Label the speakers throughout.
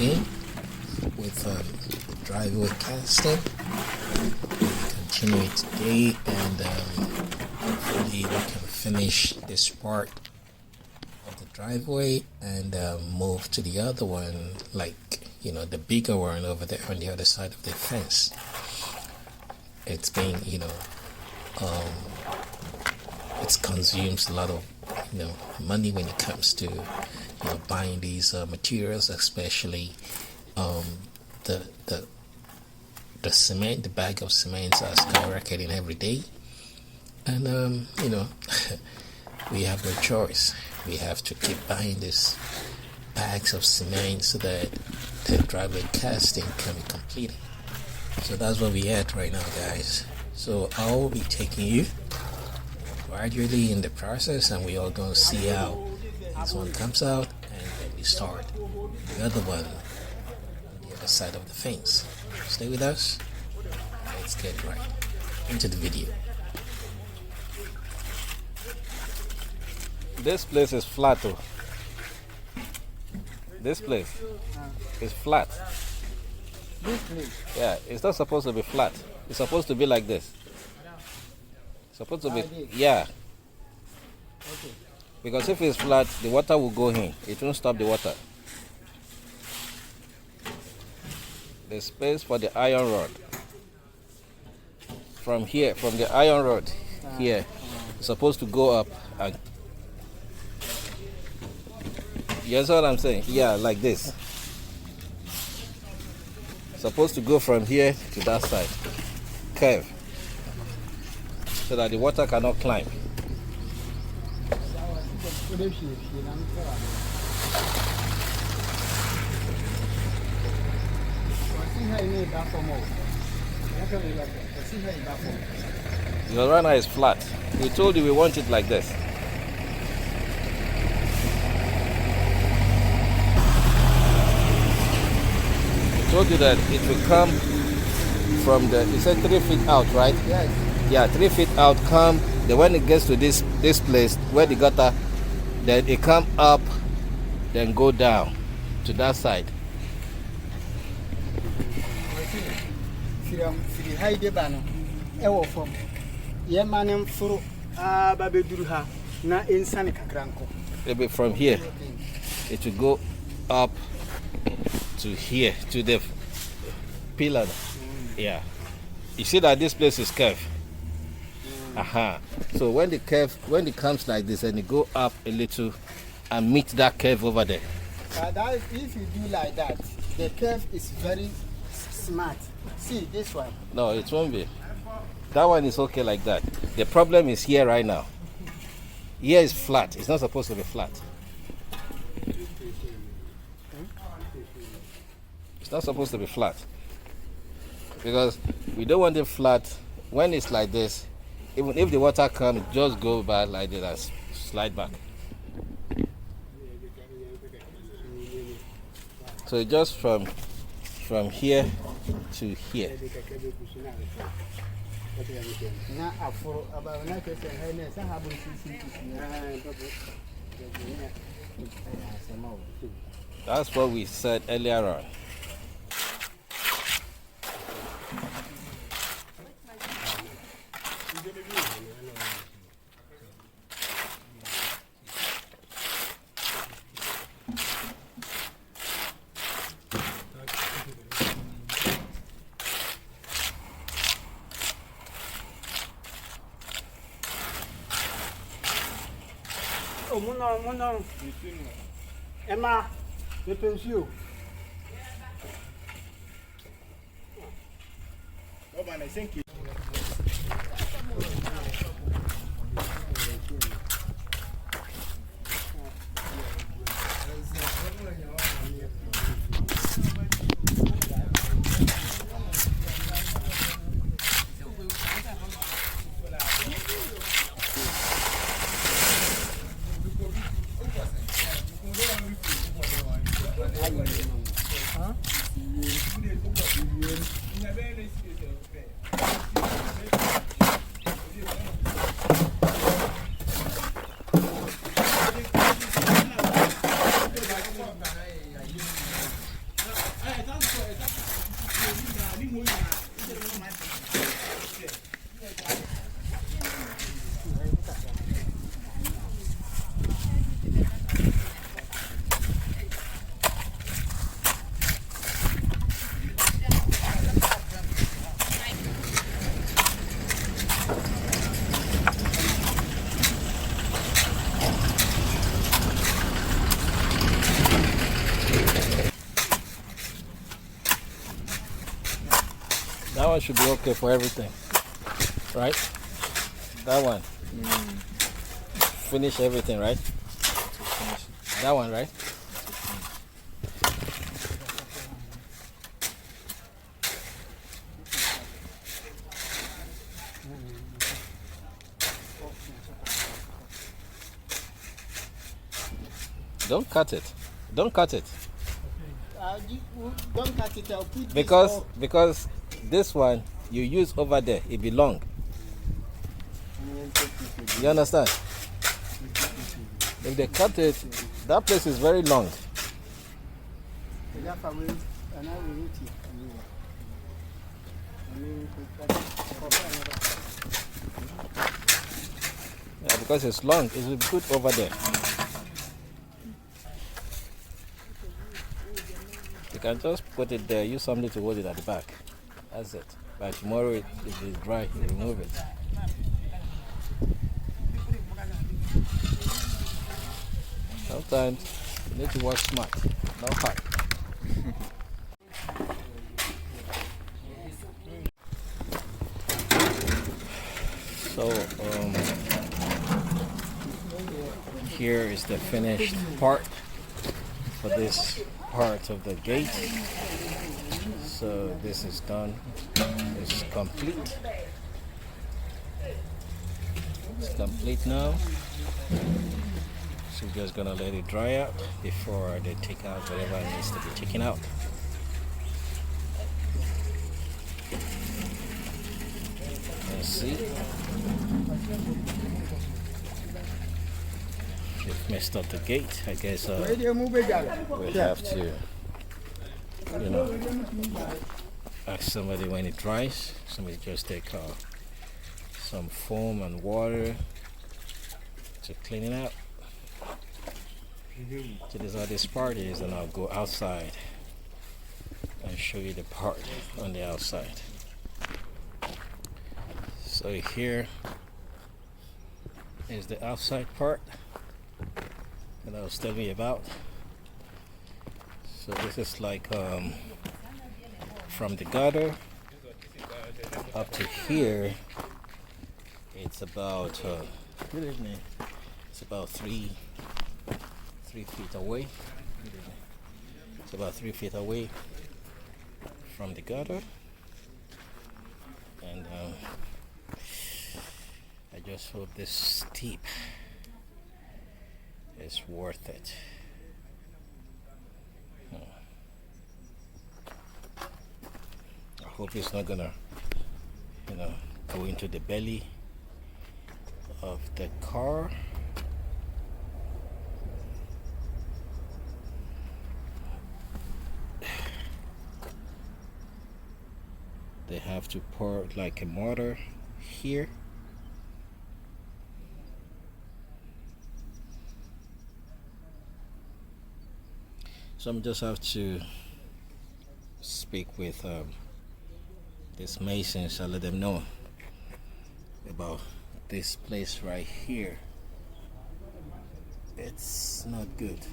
Speaker 1: again with the driveway casting. We continue it today, and hopefully we can finish this part of the driveway and move to the other one, like the bigger one over there on the other side of the fence. It's been it consumes a lot of money when it comes to buying these materials, especially the cement. The bag of cement are skyrocketing every day, and we have no choice. We have to keep buying these bags of cement so that the driveway casting can be completed. So that's where we're at right now, guys. So I'll be taking you gradually in the process, and we are going to see how this one comes out, and then we start the other one on the other side of the fence. Stay with us. Let's get right into the video.
Speaker 2: This place is flat too. This place is flat.
Speaker 3: This place?
Speaker 2: Yeah, it's not supposed to be flat. It's supposed to be like this. It's supposed to be, yeah.
Speaker 3: Okay.
Speaker 2: Because if it's flat, the water will go in. It won't stop the water. The space for the iron rod. From here, from the iron rod here, it's supposed to go up and, you understand what I'm saying? Yeah, like this. Supposed to go from here to that side, curve, so that the water cannot climb. Because right now it's flat. We told you we want it like this. Told you that it will come from you said 3 feet out, right?
Speaker 3: Yes.
Speaker 2: Yeah, 3 feet out, come. Then when it gets to this place where the gutter, then it come up, then go down to that side. Maybe from here, it will go up to here, to the pillar. Yeah. You see that this place is curved. So when it comes like this and it go up a little and meet that curve over there.
Speaker 3: If you do like that, the curve is very smart. See this one?
Speaker 2: No, it won't be. That one is okay like that. The problem is here right now. Here is flat. It's not supposed to be flat. It's not supposed to be flat. Because we don't want it flat. When it's like this, even if the water comes, just go back like this and slide back. So just from here to here. That's what we said earlier on.
Speaker 3: Oh, mon Emma, je pense you. Oh, man, I think you.
Speaker 2: one should be okay for everything, right? That one. Finish everything, right? That one, right? Don't cut it. Don't cut it.
Speaker 3: Don't cut it. I'll put
Speaker 2: Because this one you use over there, it belong. You understand? If they cut it, that place is very long. Yeah, because it's long, it will be good over there. You can just put it there, use something to hold it at the back. That's it. By tomorrow, if it's dry, you remove it. Sometimes you need to work smart, not hard. So here is the finished part for this part of the gate. So this is done. It's complete. It's complete now. So we're just gonna let it dry out before they take out whatever needs to be taken out. Let's see. They've messed up the gate. I guess we'll have to, ask somebody when it dries. Somebody just take some foam and water to clean it out. So this is how this part is, and I'll go outside and show you the part on the outside. So here is the outside part that I was telling you about. So this is like from the gutter up to here, it's about it's about three feet away. It's about 3 feet away from the gutter, and I just hope this steep is worth it. I hope it's not gonna go into the belly of the car. They have to pour like a mortar here. So I'm just have to speak with this masons. I'll let them know about this place right here. It's not good.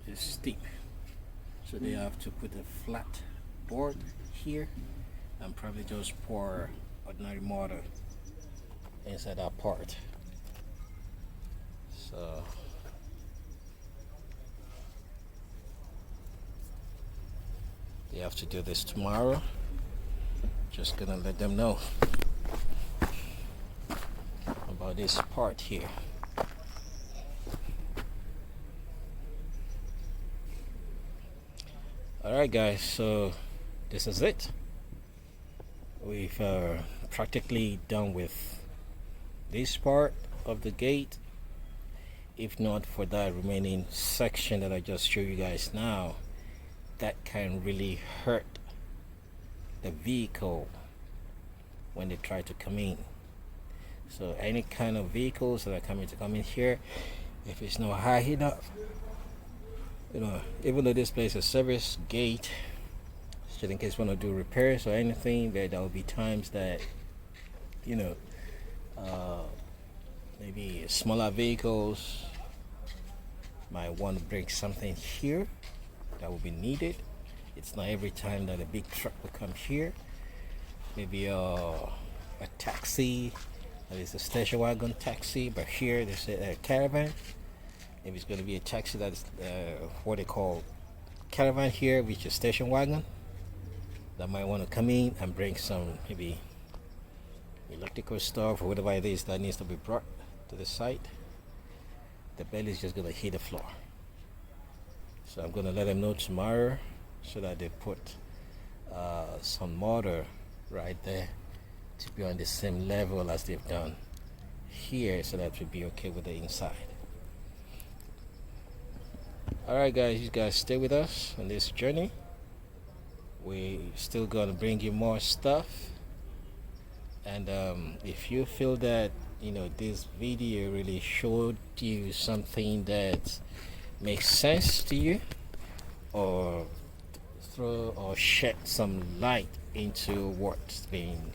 Speaker 2: It's steep. So they have to put a flat board here and probably just pour ordinary mortar inside that part. So they have to do this tomorrow. Just gonna let them know about this part here. Alright guys, so this is it. We've practically done with this part of the gate. If not for that remaining section that I just showed you guys now, that can really hurt the vehicle when they try to come in. So any kind of vehicles that are coming in here, if it's not high enough, even though this place is a service gate, just in case you want to do repairs or anything, there will be times that maybe smaller vehicles might want to bring something here that will be needed. It's not every time that a big truck will come here. Maybe a taxi, that is a station wagon taxi, but here there's a caravan. Maybe it's going to be a taxi that is what they call caravan here, which is station wagon, that might want to come in and bring some maybe electrical stuff or whatever it is that needs to be brought to the site. The belly is just going to hit the floor. So I'm going to let them know tomorrow so that they put some mortar right there to be on the same level as they've done here, so that we'll be okay with the inside. Alright guys, you guys stay with us on this journey. We're still going to bring you more stuff, and if you feel that this video really showed you something that makes sense to you, or throw or shed some light into what's been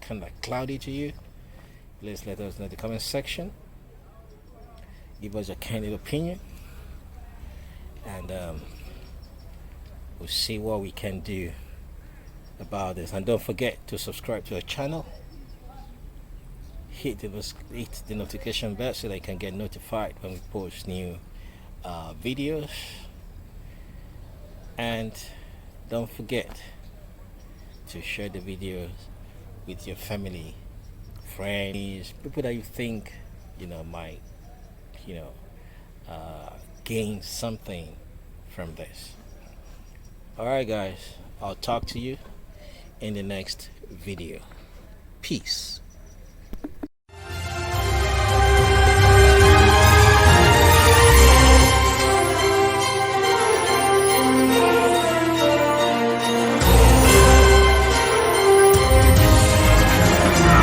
Speaker 2: kind of cloudy to you, please let us know in the comment section. Give us a candid opinion, and we'll see what we can do about this. And don't forget to subscribe to our channel, hit the notification bell so that you can get notified when we post new videos. And don't forget to share the videos with your family, friends, people that you think might gain something from this. Alright guys, I'll talk to you in the next video. Peace.